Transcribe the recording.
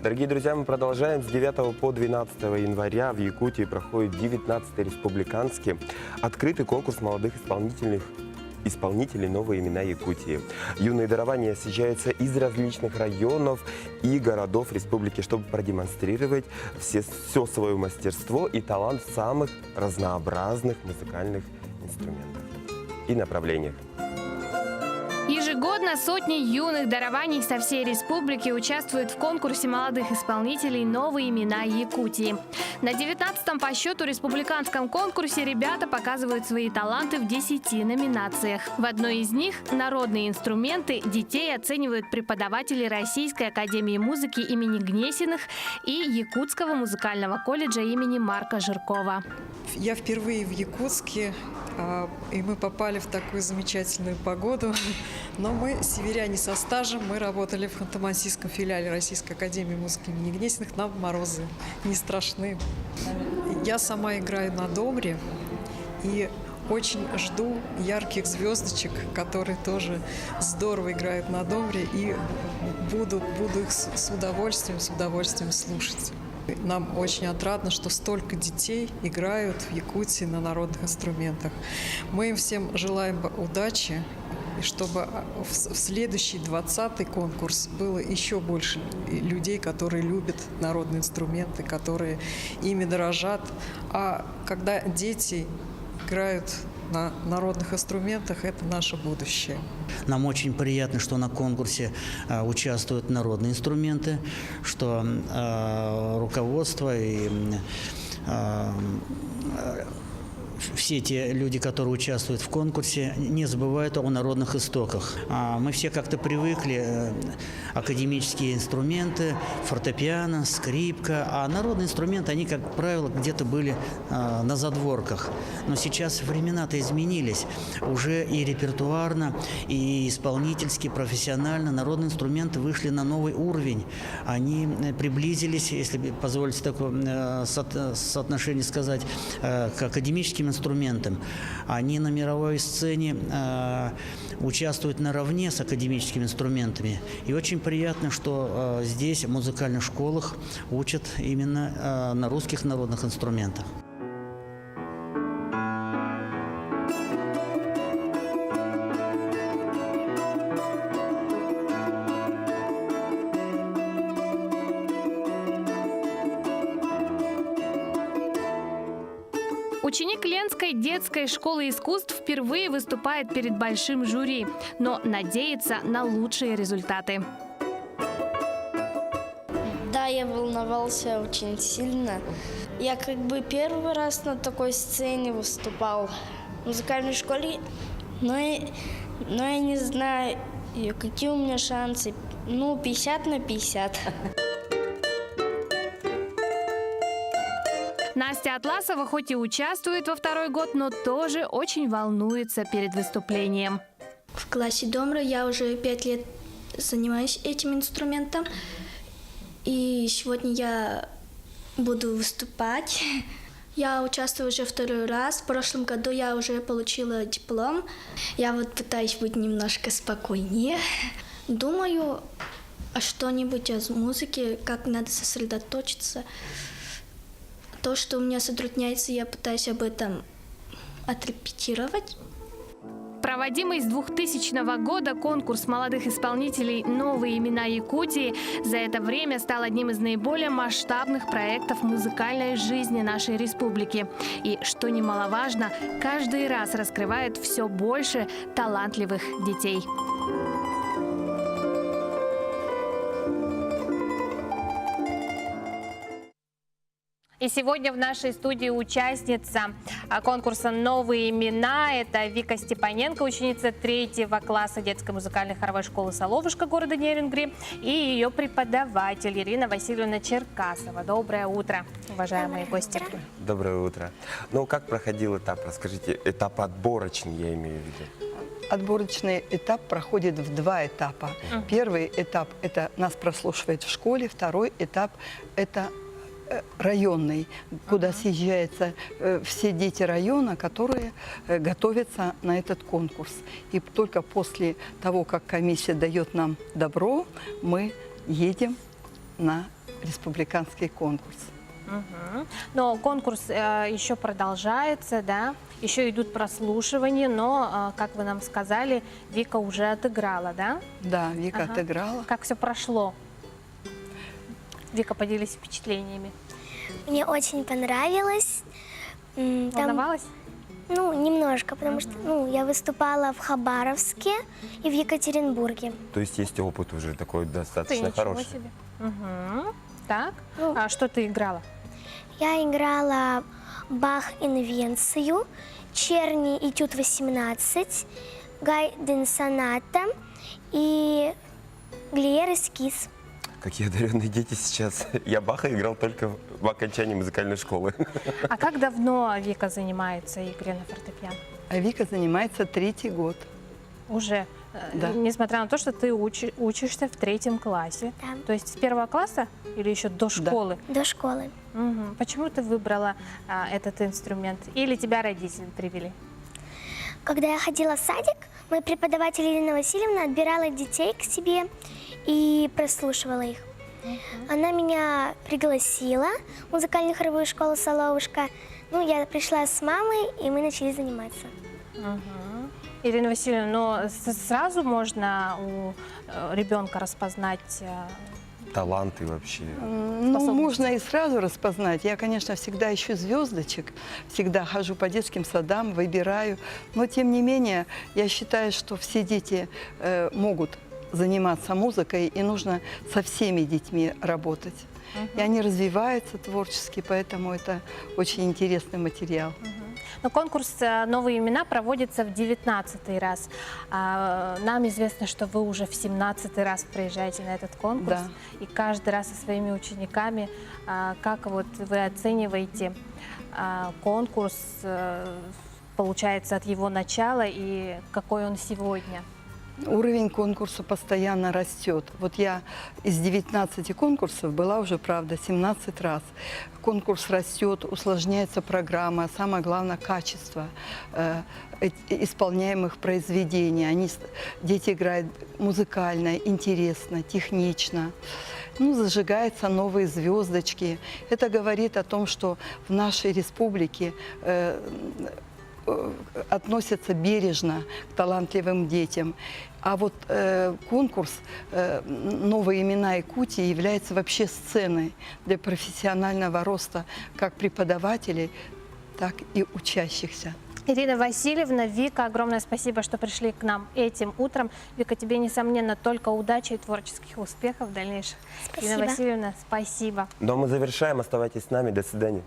Дорогие друзья, мы продолжаем. С 9 по 12 января в Якутии проходит 19-й республиканский открытый конкурс молодых исполнителей «Новые имена Якутии». Юные дарования съезжаются из различных районов и городов республики, чтобы продемонстрировать все свое мастерство и талант в самых разнообразных музыкальных инструментах и направлениях. Ежегодно сотни юных дарований со всей республики участвуют в конкурсе молодых исполнителей «Новые имена Якутии». На 19-м по счету республиканском конкурсе ребята показывают свои таланты в 10 номинациях. В одной из них «Народные инструменты» детей оценивают преподаватели Российской академии музыки имени Гнесиных и Якутского музыкального колледжа имени Марка Жиркова. Я впервые в Якутске, и мы попали в такую замечательную погоду. Но мы северяне со стажем, мы работали в Ханты-Мансийском филиале Российской академии музыки имени Гнесиных, нам морозы не страшны. Я сама играю на домре и очень жду ярких звездочек, которые тоже здорово играют на домре, и буду их с удовольствием слушать. Нам очень отрадно, что столько детей играют в Якутии на народных инструментах. Мы им всем желаем удачи, и чтобы в следующий 20-й конкурс было еще больше людей, которые любят народные инструменты, которые ими дорожат. А когда дети играют на народных инструментах, это наше будущее. Нам очень приятно, что на конкурсе участвуют народные инструменты, что руководство и все те люди, которые участвуют в конкурсе, не забывают о народных истоках. Мы все как-то привыкли, академические инструменты, фортепиано, скрипка, а народные инструменты, они, как правило, где-то были на задворках. Но сейчас времена-то изменились. Уже и репертуарно, и исполнительски, профессионально народные инструменты вышли на новый уровень. Они приблизились, если позволите такое соотношение сказать, к академическим инструментам. Они на мировой сцене участвуют наравне с академическими инструментами. И очень приятно, что здесь, в музыкальных школах, учат именно на русских народных инструментах. Ученик Ленской детской школы искусств впервые выступает перед большим жюри, но надеется на лучшие результаты. Да, я волновался очень сильно. Я как бы первый раз на такой сцене выступал в музыкальной школе, но я не знаю, какие у меня шансы. 50/50. Настя Атласова хоть и участвует во второй год, но тоже очень волнуется перед выступлением. В классе домра я уже 5 лет занимаюсь этим инструментом. И сегодня я буду выступать. Я участвую уже второй раз. В прошлом году я уже получила диплом. Я пытаюсь быть немножко спокойнее. Думаю что-нибудь о музыке, как надо сосредоточиться. То, что у меня затрудняется, я пытаюсь об этом отрепетировать. Проводимый с 2000 года конкурс молодых исполнителей «Новые имена Якутии» за это время стал одним из наиболее масштабных проектов музыкальной жизни нашей республики. И, что немаловажно, каждый раз раскрывает все больше талантливых детей. И сегодня в нашей студии участница конкурса «Новые имена». Это Вика Степаненко, ученица 3-го класса детской музыкальной хоровой школы «Соловушка» города Нерюнгри, и ее преподаватель Ирина Васильевна Черкасова. Доброе утро, уважаемые гости. Доброе утро. Ну, как проходил этап? Расскажите, этап отборочный, я имею в виду. Отборочный этап проходит в 2 этапа. Первый этап – это нас прослушивают в школе, второй этап – это районный, куда съезжаются все дети района, которые готовятся на этот конкурс. И только после того, как комиссия дает нам добро, мы едем на республиканский конкурс. Мгм. Но конкурс еще продолжается, да? Еще идут прослушивания, но, как вы нам сказали, Вика уже отыграла, да? Да, Вика Ага. отыграла. Как все прошло? Вика, поделись впечатлениями. Мне очень понравилось. Там, Волновалась? ну, немножко, потому что я выступала в Хабаровске и в Екатеринбурге. То есть есть опыт уже такой Ты достаточно ничего хороший. себе. Мгм. Так, Ну. а что ты играла? Я играла Бах-инвенцию, Черни этюд 18, Гайден соната и Глиер эскиз. Какие одаренные дети сейчас. Я Баха играл только в окончании музыкальной школы. А как давно Вика занимается игрой на фортепиано? А Вика занимается 3-й год. Уже, Да. несмотря на то, что ты учишься в 3 классе. Да. То есть с 1 класса или еще до школы? До школы. Мгм. Почему ты выбрала этот инструмент? Или тебя родители привели? Когда я ходила в садик, мой преподаватель Ирина Васильевна отбирала детей к себе и прослушивала их. Она меня пригласила в музыкально-хоровую школу «Соловушка». Ну, я пришла с мамой, и мы начали заниматься. Ирина Васильевна, но сразу можно у ребенка распознать Таланты вообще. Ну, способности. можно и сразу распознать. Я, конечно, всегда ищу звездочек, всегда хожу по детским садам, выбираю. Но, тем не менее, я считаю, что все дети могут заниматься музыкой, и нужно со всеми детьми работать. И они развиваются творчески, поэтому это очень интересный материал. Но конкурс «Новые имена» проводится в 19-й раз. Нам известно, что вы уже в 17-й раз приезжаете на этот конкурс. Да. И каждый раз со своими учениками. Как вот вы оцениваете конкурс, получается, от его начала и какой он сегодня? Уровень конкурса постоянно растет. Вот я из 19 конкурсов была уже, правда, 17 раз. Конкурс растет, усложняется программа, а самое главное – качество исполняемых произведений. Дети играют музыкально, интересно, технично. Ну, зажигаются новые звездочки. Это говорит о том, что в нашей республике относятся бережно к талантливым детям. А вот конкурс «Новые имена Якутии» является вообще сценой для профессионального роста как преподавателей, так и учащихся. Ирина Васильевна, Вика, огромное спасибо, что пришли к нам этим утром. Вика, тебе, несомненно, только удачи и творческих успехов в дальнейшем. Спасибо. Ирина Васильевна, спасибо. Но мы завершаем. Оставайтесь с нами. До свидания.